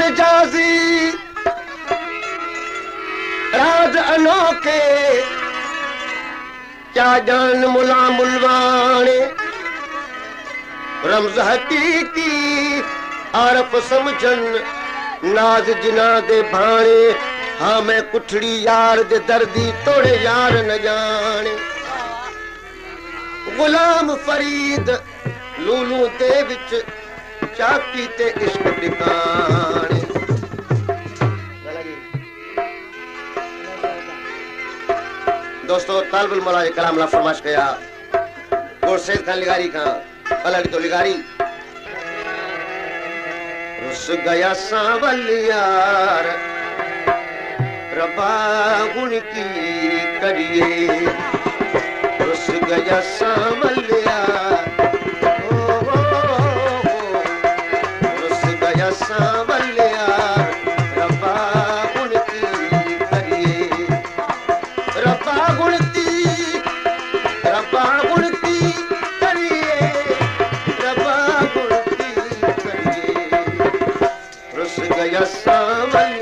मिजाजी राज अनोखे क्या जान मुला मुलवाने रमज हकीकी आरफ समझन नाज जिना दे भाणे हाँ मैं कुठड़ी यार दे दर्दी तोड़े यार न जाने गुलाम फरीद लूलू दे विच चाकी ते इश्क टिकाने दोस्तों तालबुल मौला कलाम ला फरमाश कया और सैयद खान लिगारी का अलग तो लिगारी रुस गया सावल यार रबा गुण की करिए रुस गया सावल यार रुस गया सावल यार रबा गुण की करिए रबा गुण की करिए रबा गुण की करिए रुस गया सावल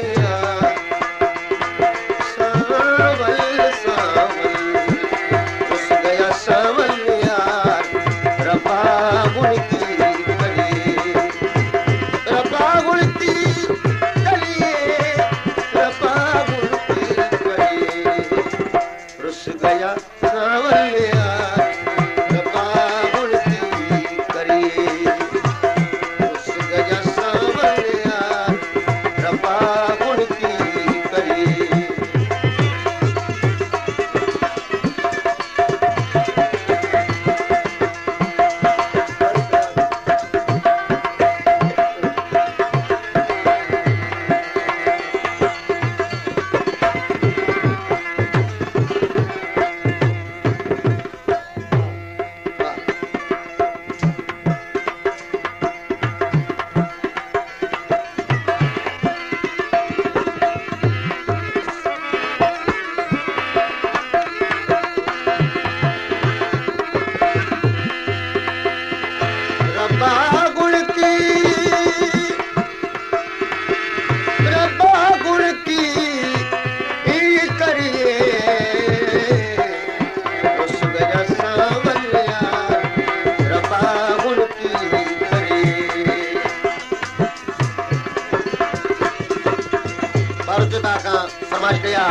फरमाश गया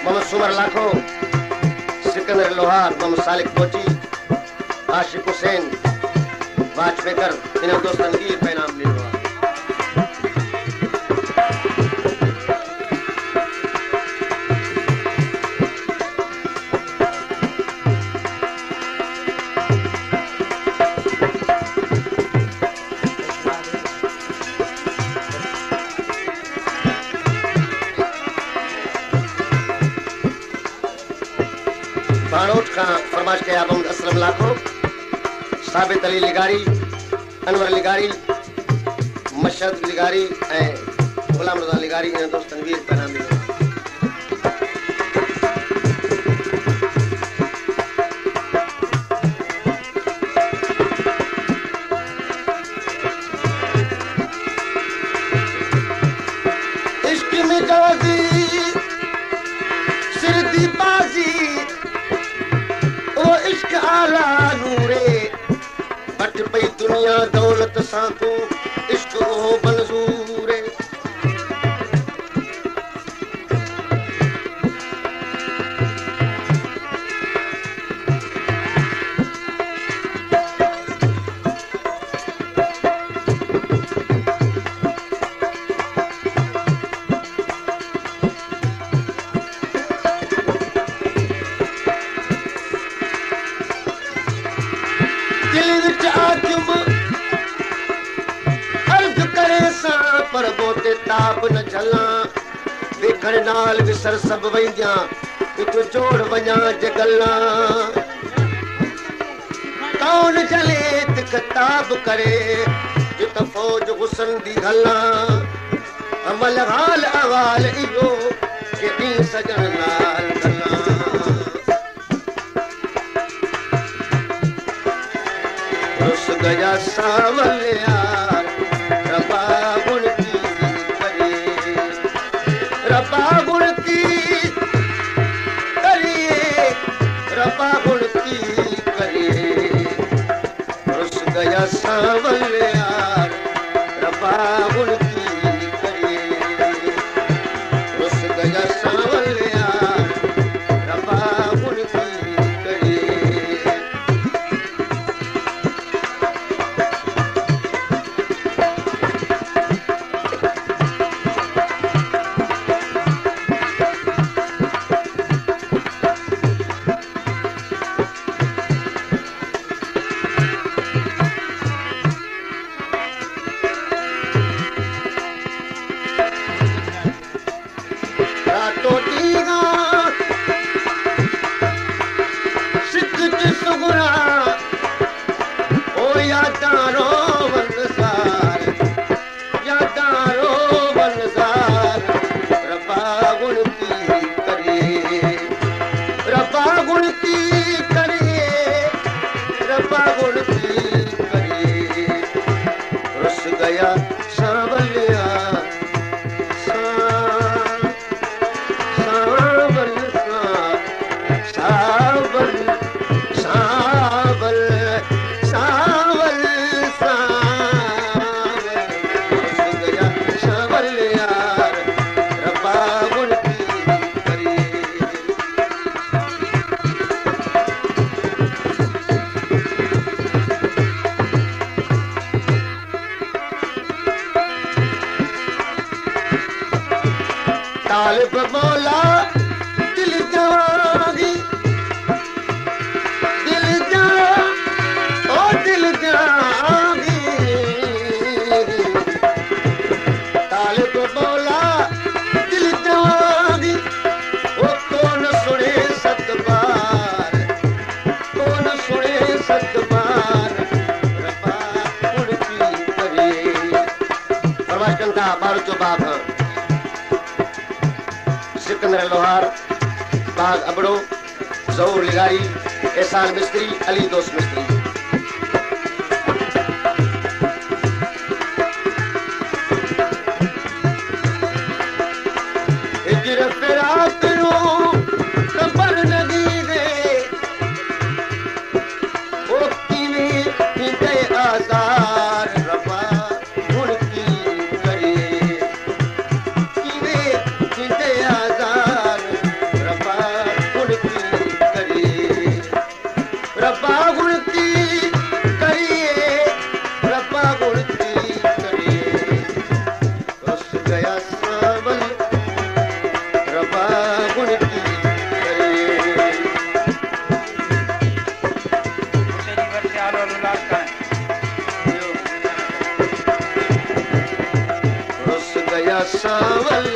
मोहम्मद सुमर लाखों सिकंदर लोहार मोहम्मद सालिक कोची आशिक हुसैन वाजपेकर इन्हें दोस्तन की पैनाम ले हुआ बानोट का फरमाश किया मोहम्मद असलम लाखों साबित अली लिगारी अनवर लिगारी मशहद लिगारी गुलाम रजा लिगारी इन दोस्त तनवीर पैनाम ले इश्क मिजाजी सिरदी बाजी ओ इश्क आला नूरे बट पई दुनिया दौलत सां तू इश्क ओ मंजूरे पर बोते ताप न झला वेखण नाल विसर सब वैया एक जोड़ वञा जगला कौन जले तिक ताब करे जित फौज हुसन दी हला अमल हाल अवाल इहो के दी सजन नाल गला रुस गया सावल यार रबा गुण की गया सांवल यार रब्बा गुण की करे रुस गया सांवल यार रब्बा गुण की करे तालिब मौला दिल जागी दिल जा ओ दिल जागी तालिब मौला दिल जागी ओ कौन सुने सत बार कौन सुने सत बार रब्बा गुण की करे फरमाइश कंदा बार जो बाप सिकंदर लोहार बाग अबड़ो जहूर लिगारी एहसान मिस्त्री अली दोस्त मिस्त्री हिजर फिराक नो कबर नदी दे ओ कीवे हिंदे आजार रब्बा गुण की करे कीवे हिंदे रब्बा गुण की करिए रब्बा गुण की करिए रुस गया सांवल रब्बा गुण की करिए रुस गया सांवल